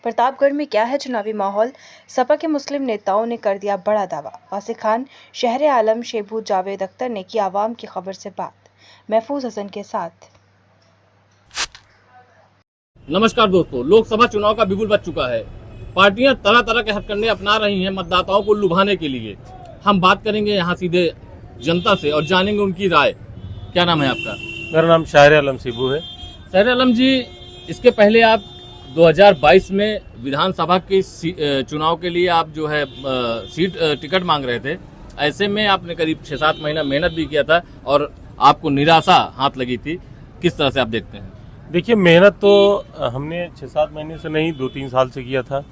प्रतापगढ़ में क्या है चुनावी माहौल? सपा के मुस्लिम नेताओं ने कर दिया बड़ा दावा। वासिक खान, शहर आलम, शेबू, जावेद अख्तर ने की आवाम की खबर से बात। महफूज हसन के साथ। नमस्कार दोस्तों, लोकसभा चुनाव का बिगुल बज चुका है। पार्टियां तरह तरह के हथकंडे अपना रही हैं मतदाताओं को लुभाने के लिए। हम बात करेंगे यहाँ सीधे जनता से और जानेंगे उनकी राय। क्या नाम है आपका? मेरा नाम शहर आलम शिबू है। शहर आलम जी, इसके पहले आप 2022 में विधानसभा के चुनाव के लिए आप जो है टिकट मांग रहे थे। ऐसे में आपने करीब 6-7 महीना मेहनत भी किया था और आपको निराशा हाथ लगी थी। किस तरह से आप देखते हैं? देखिए, मेहनत तो हमने 6-7 महीने से नहीं 2-3 साल से किया था।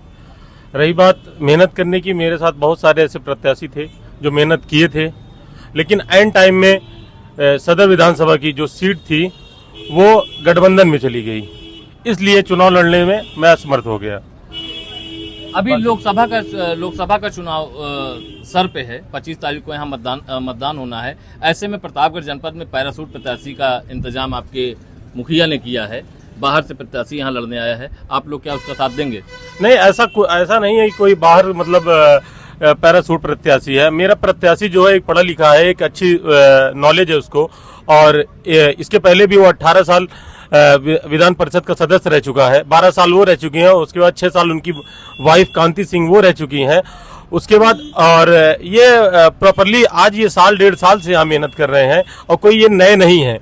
रही बात मेहनत करने की, मेरे साथ बहुत सारे ऐसे प्रत्याशी थे जो मेहनत किए थे, लेकिन एंड टाइम में सदर विधानसभा की जो सीट थी वो गठबंधन में चली गई, इसलिए चुनाव लड़ने में मैं असमर्थ हो गया। अभी लोकसभा का चुनाव सर पे है। 25 तारीख को यहाँ मतदान होना है। ऐसे में प्रतापगढ़ जनपद में पैरासूट प्रत्याशी का इंतजाम आपके मुखिया ने किया है। बाहर से प्रत्याशी यहाँ लड़ने आया है, आप लोग क्या उसका साथ देंगे? नहीं, ऐसा नहीं है कि कोई बाहर मतलब पैरासूट प्रत्याशी है। मेरा प्रत्याशी जो है एक पढ़ा लिखा है, एक अच्छी नॉलेज है उसको, और इसके पहले भी वो 18 साल विधान परिषद का सदस्य रह चुका है। 12 साल वो रह चुकी हैं, उसके बाद 6 साल उनकी वाइफ कांति सिंह वो रह चुकी हैं। उसके बाद और ये प्रॉपरली आज ये 1.5 साल से यहाँ मेहनत कर रहे हैं, और कोई ये नए नहीं है।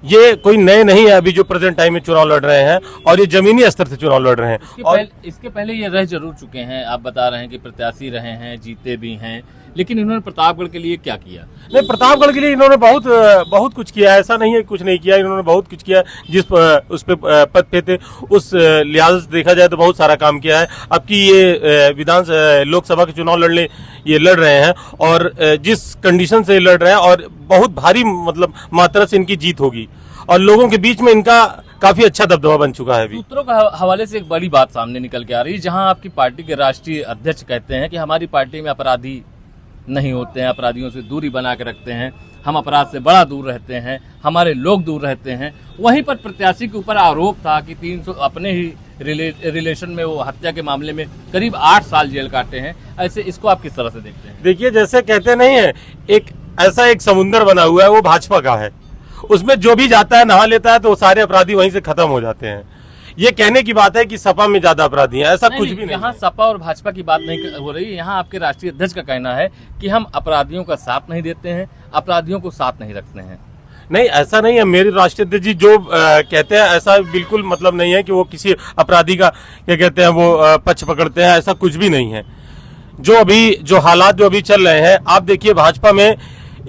ये कोई नए नहीं है अभी जो प्रेजेंट टाइम में चुनाव लड़ रहे हैं, और ये जमीनी स्तर से चुनाव लड़ रहे हैं। इसके पहले ये रह जरूर चुके हैं। आप बता रहे हैं कि प्रत्याशी रहे हैं, जीते भी हैं, लेकिन इन्होंने प्रतापगढ़ के लिए क्या किया? नहीं, प्रतापगढ़ के लिए इन्होंने बहुत कुछ किया। ऐसा नहीं है कुछ नहीं किया, इन्होंने बहुत कुछ किया। जिस उस पे पद पे थे उस लिहाज से देखा जाए तो बहुत सारा काम किया है। अब की ये लोकसभा के चुनाव लड़ रहे हैं, और जिस कंडीशन से लड़ रहे हैं, और बहुत भारी मतलब मात्रा से इनकी जीत होगी, और लोगों के बीच में इनका काफी अच्छा दबदबा बन चुका है। अभी सूत्रों के हवाले से एक बड़ी बात सामने निकल के आ रही है, जहां आपकी पार्टी के राष्ट्रीय अध्यक्ष कहते हैं कि हमारी पार्टी में अपराधी नहीं होते हैं, अपराधियों से दूरी बना के रखते हैं, हम अपराध से बड़ा दूर रहते हैं, हमारे लोग दूर रहते हैं। वहीं पर प्रत्याशी के ऊपर आरोप था कि 300 अपने ही रिलेशन में वो हत्या के मामले में करीब 8 साल जेल काटे हैं। ऐसे इसको आप किस तरह से देखते हैं? देखिए, जैसे कहते नहीं है, एक समुंदर बना हुआ है, वो भाजपा का है। उसमें जो भी जाता है नहा लेता है तो सारे अपराधी वहीं से खत्म हो जाते हैं। ये कहने की बात है कि सपा में ज्यादा अपराधी हैं, ऐसा कुछ भी नहीं। यहाँ सपा और भाजपा की बात नहीं हो रही है। यहाँ आपके राष्ट्रीय अध्यक्ष का कहना है कि हम अपराधियों का साथ नहीं देते हैं, अपराधियों को साथ नहीं रखते हैं। नहीं, ऐसा नहीं है। मेरे राष्ट्रीय अध्यक्ष जी जो कहते हैं, ऐसा बिल्कुल मतलब नहीं है कि वो किसी अपराधी का क्या कहते हैं वो पक्ष पकड़ते हैं। ऐसा कुछ भी नहीं है। जो हालात जो अभी चल रहे हैं, आप देखिए, भाजपा में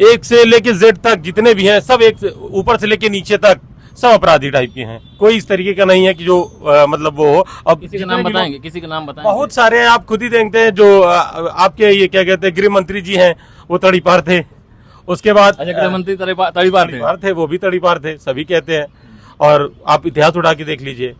एक से लेके जेड तक जितने भी हैं, सब एक ऊपर से लेके नीचे तक सब अपराधी टाइप के हैं। कोई इस तरीके का नहीं है कि जो मतलब वो हो। अब किसी का नाम बताएंगे? किसी का नाम बताएंगे? बहुत सारे हैं, आप खुद ही देखते हैं। जो आपके ये क्या कहते हैं गृह मंत्री जी हैं, वो तड़ीपार थे। उसके बाद गृह मंत्री तड़ीपार थे, वो भी तड़ीपार थे, सभी कहते हैं। और आप इतिहास उठा के देख लीजिए,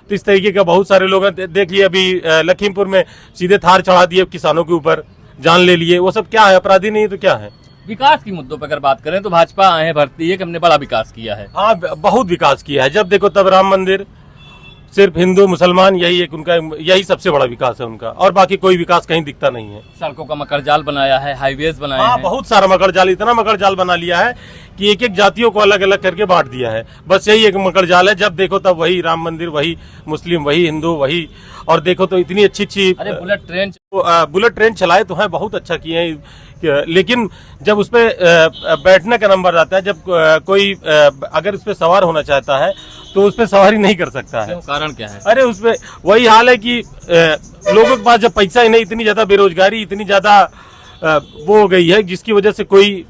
तो इस तरीके का बहुत सारे लोग देख लिए। अभी लखीमपुर में सीधे थार चढ़ा दिए, किसानों के ऊपर जान ले लिए। वो सब क्या है? अपराधी नहीं तो क्या है? विकास की मुद्दों पर अगर बात करें तो भाजपा आए भरती है कि हमने बड़ा विकास किया है। हाँ, बहुत विकास किया है। जब देखो तब राम मंदिर, सिर्फ हिंदू मुसलमान, यही सबसे बड़ा विकास है उनका, और बाकी कोई विकास कहीं दिखता नहीं है। सड़कों का मकर जाल बनाया है, हाईवेज बनाए हैं। बहुत सारा मकर जाल, इतना मकर जाल बना लिया है कि एक जातियों को अलग अलग करके बांट दिया है। बस यही एक मकर जाल है। जब देखो तब वही राम मंदिर, वही मुस्लिम, वही हिंदू, वही। और देखो तो इतनी अच्छी बुलेट ट्रेन चलाए तो है, बहुत अच्छा किए हैं, लेकिन जब उस पर बैठने का नंबर आता है, जब कोई अगर उस पर सवार होना चाहता है तो उस पर सवारी नहीं कर सकता है। कारण क्या है? अरे उस पर वही हाल है कि लोगों के पास जब पैसा ही नहीं, इतनी ज्यादा बेरोजगारी, इतनी ज्यादा वो हो गई है, जिसकी वजह से कोई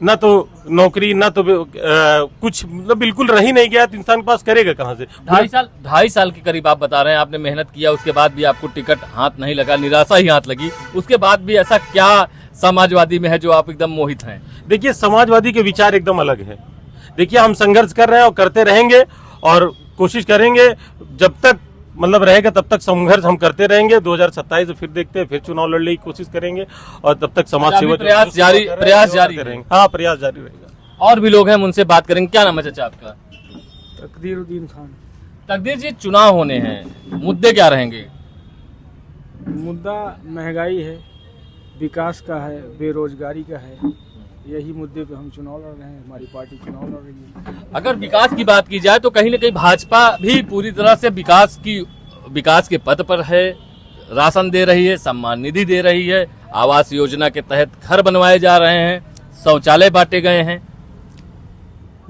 ना तो नौकरी, ना तो कुछ मतलब बिल्कुल रह ही नहीं गया, तो इंसान के पास करेगा कहाँ से? 2.5 साल के करीब आप बता रहे हैं आपने मेहनत किया, उसके बाद भी आपको टिकट हाथ नहीं लगा, निराशा ही हाथ लगी। उसके बाद भी ऐसा क्या समाजवादी में है जो आप एकदम मोहित हैं? देखिए, समाजवादी के विचार एकदम अलग है। देखिए, हम संघर्ष कर रहे हैं और करते रहेंगे, और कोशिश करेंगे जब तक मतलब रहेगा तब तक संघर्ष हम करते रहेंगे। 2027 से फिर देखते हैं, फिर चुनाव लड़ने की कोशिश करेंगे, और तब तक समाज सेवा प्रयास जारी रहेंगे। हाँ, प्रयास जारी रहेगा। और भी लोग हैं, उनसे बात करेंगे। क्या नाम है चाचा आपका? तकदीरुद्दीन खान। तकदीर जी, चुनाव होने हैं, मुद्दे क्या रहेंगे? मुद्दा महंगाई है, विकास का है, बेरोजगारी का है। यही मुद्दे पे हम चुनाव लड़ रहे हैं, हमारी पार्टी चुनाव लड़ रही है। अगर विकास की बात की जाए तो कहीं न कहीं भाजपा भी पूरी तरह से विकास के पथ पर है। राशन दे रही है, सम्मान निधि दे रही है, आवास योजना के तहत घर बनवाए जा रहे हैं, शौचालय बांटे गए हैं।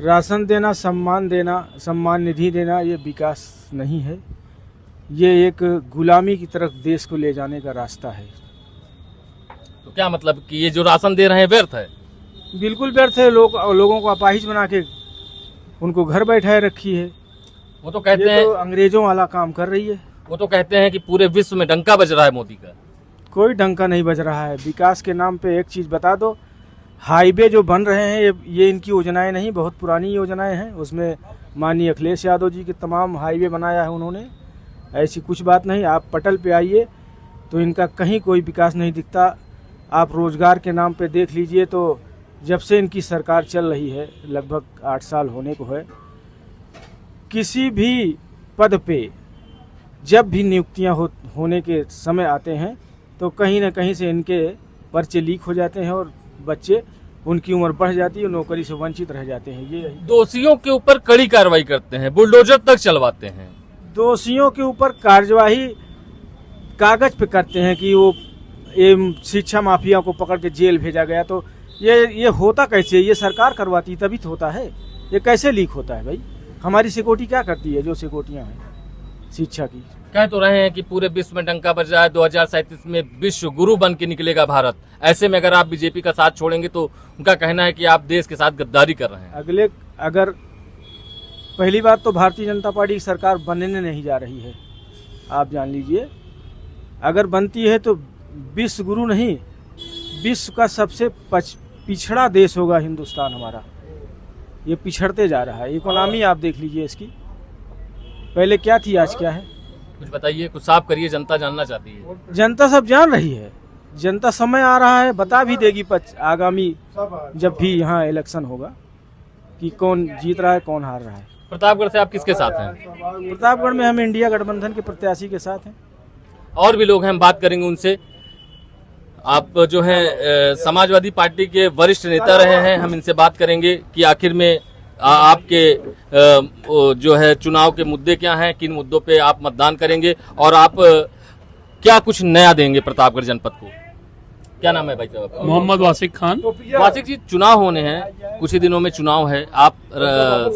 राशन देना, सम्मान निधि देना, ये विकास नहीं है। ये एक गुलामी की तरफ देश को ले जाने का रास्ता है। तो क्या मतलब कि ये जो राशन दे रहे हैं व्यर्थ है? बिल्कुल व्यर्थ है। लोगों को अपाहिज बना के उनको घर बैठाए रखी है। वो तो कहते ये हैं, तो अंग्रेजों वाला काम कर रही है। वो तो कहते हैं कि पूरे विश्व में डंका बज रहा है मोदी का। कोई डंका नहीं बज रहा है। विकास के नाम पे एक चीज बता दो, हाईवे जो बन रहे हैं ये इनकी योजनाएं नहीं, बहुत पुरानी योजनाएं हैं। उसमें माननीय अखिलेश यादव जी के तमाम हाईवे बनाया है उन्होंने। ऐसी कुछ बात नहीं। आप पटल पे आइए तो इनका कहीं कोई विकास नहीं दिखता। आप रोजगार के नाम पे देख लीजिए तो जब से इनकी सरकार चल रही है, लगभग 8 साल होने को है, किसी भी पद पे जब भी नियुक्तियां होने के समय आते हैं तो कहीं ना कहीं से इनके पर्चे लीक हो जाते हैं और बच्चे, उनकी उम्र बढ़ जाती है, नौकरी से वंचित रह जाते हैं। ये दोषियों के ऊपर कड़ी कार्रवाई करते हैं, बुलडोजर तक चलवाते हैं। दोषियों के ऊपर कार्यवाही कागज पे करते हैं कि वो शिक्षा माफिया को पकड़ के जेल भेजा गया। तो ये होता कैसे? ये सरकार करवाती तभी तो होता है। ये कैसे लीक होता है भाई? हमारी सिक्योरिटी क्या करती है जो सिक्योरिटियां हैं शिक्षा की? कह तो रहे हैं कि पूरे विश्व में डंका बज रहा है, 2037 में विश्व गुरु बन के निकलेगा भारत। ऐसे में अगर आप बीजेपी का साथ छोड़ेंगे तो उनका कहना है कि आप देश के साथ गद्दारी कर रहे हैं। अगर पहली बात तो भारतीय जनता पार्टी की सरकार बनने नहीं जा रही है, आप जान लीजिए। अगर बनती है तो विश्व गुरु नहीं, विश्व का सबसे पिछड़ा देश होगा हिंदुस्तान हमारा। ये पिछड़ते जा रहा है। इकोनॉमी आप देख लीजिए इसकी, पहले क्या थी आज क्या है। कुछ बताइए, कुछ साफ करिए, जनता जानना चाहती है। जनता सब जान रही है। जनता समय आ रहा है, बता भी देगी आगामी जब भी यहाँ इलेक्शन होगा कि कौन जीत रहा है, कौन हार रहा है। प्रतापगढ़ से आप किसके साथ हैं? प्रतापगढ़ में हम इंडिया गठबंधन के प्रत्याशी के साथ हैं। और भी लोग हैं, हम बात करेंगे उनसे। आप जो हैं समाजवादी पार्टी के वरिष्ठ नेता रहे हैं, हम इनसे बात करेंगे कि आखिर में आपके जो है चुनाव के मुद्दे क्या हैं, किन मुद्दों पे आप मतदान करेंगे और आप क्या कुछ नया देंगे प्रतापगढ़ जनपद को। क्या नाम है भाई साहब? मोहम्मद वासिक खान। वासिक जी, चुनाव होने हैं, कुछ ही दिनों में चुनाव है। आप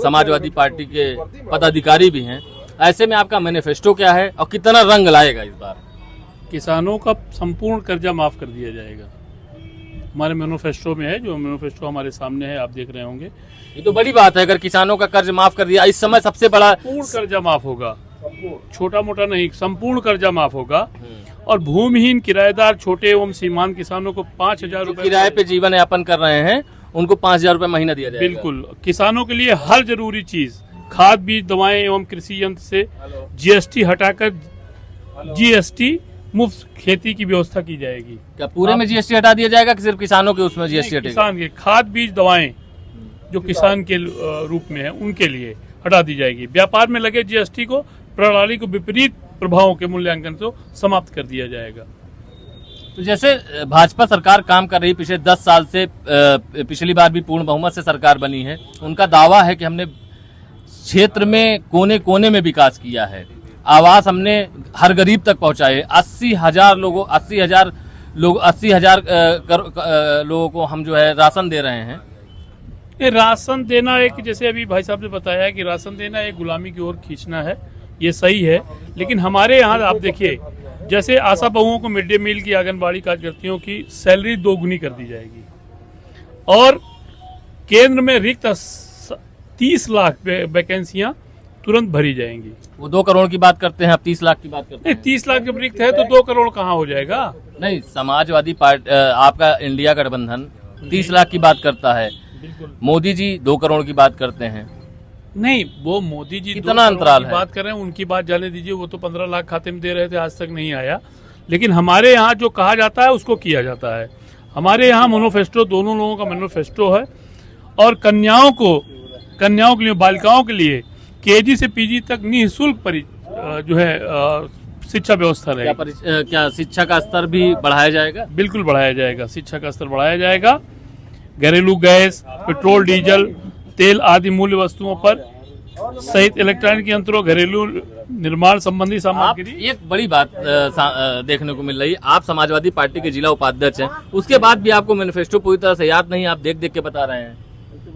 समाजवादी पार्टी के पदाधिकारी भी हैं। ऐसे में आपका मैनिफेस्टो क्या है और कितना रंग लाएगा इस बार? किसानों का संपूर्ण कर्जा माफ कर दिया जाएगा, हमारे मैनिफेस्टो में है। जो मैनिफेस्टो हमारे सामने है, आप देख रहे होंगे। ये तो बड़ी बात है, अगर किसानों का कर्ज माफ कर दिया। इस समय सबसे बड़ा पूर्ण कर्जा माफ होगा, छोटा मोटा नहीं, संपूर्ण कर्जा माफ होगा। और भूमिहीन, किराएदार, छोटे एवं सीमांत किसानों को 5,000 रुपए किराए पे जीवन यापन कर रहे हैं, उनको 5,000 रुपए महीना दिया जाएगा। बिल्कुल। किसानों के लिए हर जरूरी चीज, खाद, बीज, दवाएं एवं कृषि यंत्र से जीएसटी हटाकर जीएसटी मुफ्त खेती की व्यवस्था की जाएगी। क्या पूरे में जीएसटी हटा दिया जाएगा कि सिर्फ किसानों के उसमें जीएसटी हटेगा? किसान के खाद, बीज, दवाएं जो किसान के रूप में है उनके लिए हटा दी जाएगी। व्यापार में लगे जीएसटी को, प्रणाली को विपरीत प्रभावों के मूल्यांकन से समाप्त कर दिया जाएगा। तो जैसे भाजपा सरकार काम कर रही पिछले 10 साल से, पिछली बार भी पूर्ण बहुमत से सरकार बनी है। उनका दावा है कि हमने क्षेत्र में कोने कोने में विकास किया है, आवास हमने हर गरीब तक पहुंचाए। 80,000 लोगों को हम जो है राशन दे रहे हैं। ये राशन देना एक, जैसे अभी भाई साहब ने बताया कि राशन देना एक गुलामी की ओर खींचना है, ये सही है। लेकिन हमारे यहाँ आप देखिए, जैसे आशा बहुओं को मिड डे मील की, आंगनबाड़ी कार्यकर्तियों की सैलरी 2 गुनी कर दी जाएगी और केंद्र में रिक्त 30 लाख वैकेंसियां तुरंत भरी जाएंगी। वो 2 करोड़ की बात करते हैं, अब 30 लाख की बात करते हैं। 30 लाख जब रिक्त है तो 2 करोड़ कहाँ हो जाएगा? नहीं, समाजवादी पार्टी, आपका इंडिया गठबंधन 30 लाख की बात करता है। मोदी जी 2 करोड़ की बात करते हैं। नहीं, वो मोदी जी कितना अंतराल है? बात कर रहे हैं, उनकी बात जाने दीजिए। वो तो 15 लाख खाते में दे रहे थे, आज तक नहीं आया। लेकिन हमारे यहाँ जो कहा जाता है उसको किया जाता है। हमारे यहाँ मैनिफेस्टो, दोनों लोगों का मैनिफेस्टो है। और कन्याओं के लिए, बालिकाओं के लिए केजी से पीजी तक निःशुल्क जो है शिक्षा व्यवस्था रहेगी। क्या शिक्षा का स्तर भी बढ़ाया जाएगा? बिल्कुल बढ़ाया जाएगा, शिक्षा का स्तर बढ़ाया जाएगा। घरेलू गैस, पेट्रोल, डीजल, तेल आदि मूल्य वस्तुओं पर सहित इलेक्ट्रॉनिक यंत्रों, घरेलू निर्माण संबंधी सामग्री। एक बड़ी बात देखने को मिल रही है, आप समाजवादी पार्टी के जिला उपाध्यक्ष हैं, उसके बाद भी आपको मैनिफेस्टो पूरी तरह से याद नहीं, आप देख देख के बता रहे हैं।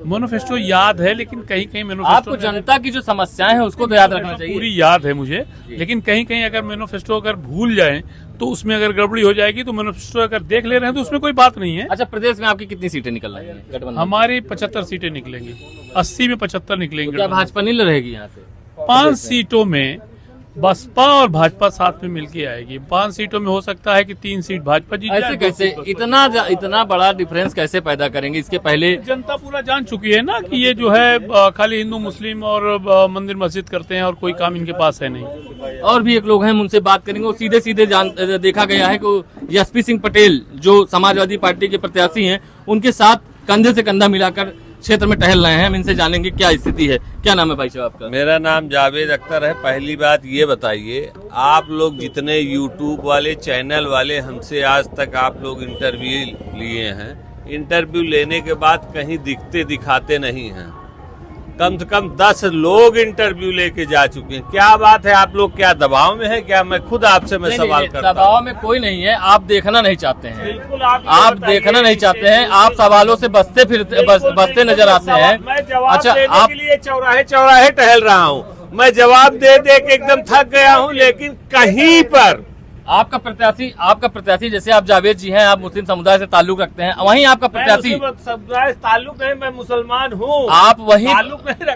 मैनिफेस्टो याद है, लेकिन कहीं कहीं मैनिफेस्टो आपको जनता की जो समस्याएं हैं उसको तो याद रखना चाहिए। पूरी याद है मुझे, लेकिन कहीं कहीं अगर मैनिफेस्टो अगर भूल जाए तो उसमें अगर गड़बड़ी हो जाएगी, तो मैनिफेस्टो अगर देख ले रहे हैं तो उसमें कोई बात नहीं है। अच्छा, प्रदेश में आपकी कितनी सीटें निकल रही हैं गठबंधन? हमारी 75 सीटें निकलेंगी, 80 में 75 निकलेंगी। क्या भाजपा नहीं लड़ेगी यहाँ से? 5 सीटों में बसपा और भाजपा साथ में मिलके आएगी। 5 सीटों में हो सकता है कि 3 सीट भाजपा जीत जाए। ऐसे कैसे इतना बड़ा डिफरेंस कैसे पैदा करेंगे? इसके पहले जनता पूरा जान चुकी है ना कि ये जो है खाली हिंदू मुस्लिम और मंदिर मस्जिद करते हैं और कोई काम इनके पास है नहीं। और भी एक लोग हैं, उनसे बात करेंगे। वो सीधे सीधे देखा गया है कि एसपी सिंह पटेल जो समाजवादी पार्टी के प्रत्याशी हैं, उनके साथ कंधे से कंधा मिलाकर क्षेत्र में टहल रहे हैं। हम इनसे जानेंगे क्या स्थिति है। क्या नाम है भाई साहब आपका? मेरा नाम जावेद अख्तर है। पहली बात ये बताइए, आप लोग जितने यूट्यूब वाले चैनल वाले हमसे आज तक आप लोग इंटरव्यू लिए हैं, इंटरव्यू लेने के बाद कहीं दिखाते नहीं हैं। कम से कम 10 लोग इंटरव्यू लेके जा चुके हैं। क्या बात है, आप लोग क्या दबाव में है क्या? मैं खुद आपसे सवाल करता हूं। दबाव में कोई नहीं है, आप देखना नहीं चाहते हैं। बिल्कुल आप देखना नहीं चाहते हैं। आप सवालों से बचते नजर आते हैं। मैं जवाब अच्छा, देने आप के लिए चौराहे टहल रहा हूँ। मैं जवाब दे के एकदम थक गया हूँ, लेकिन कहीं पर आपका प्रत्याशी जैसे आप जावेद जी हैं, आप मुस्लिम समुदाय से ताल्लुक रखते हैं, वहीं आपका प्रत्याशी समुदाय ताल्लुक नहीं, मैं मुसलमान हूँ। आप वहीं ताल्लुक नहीं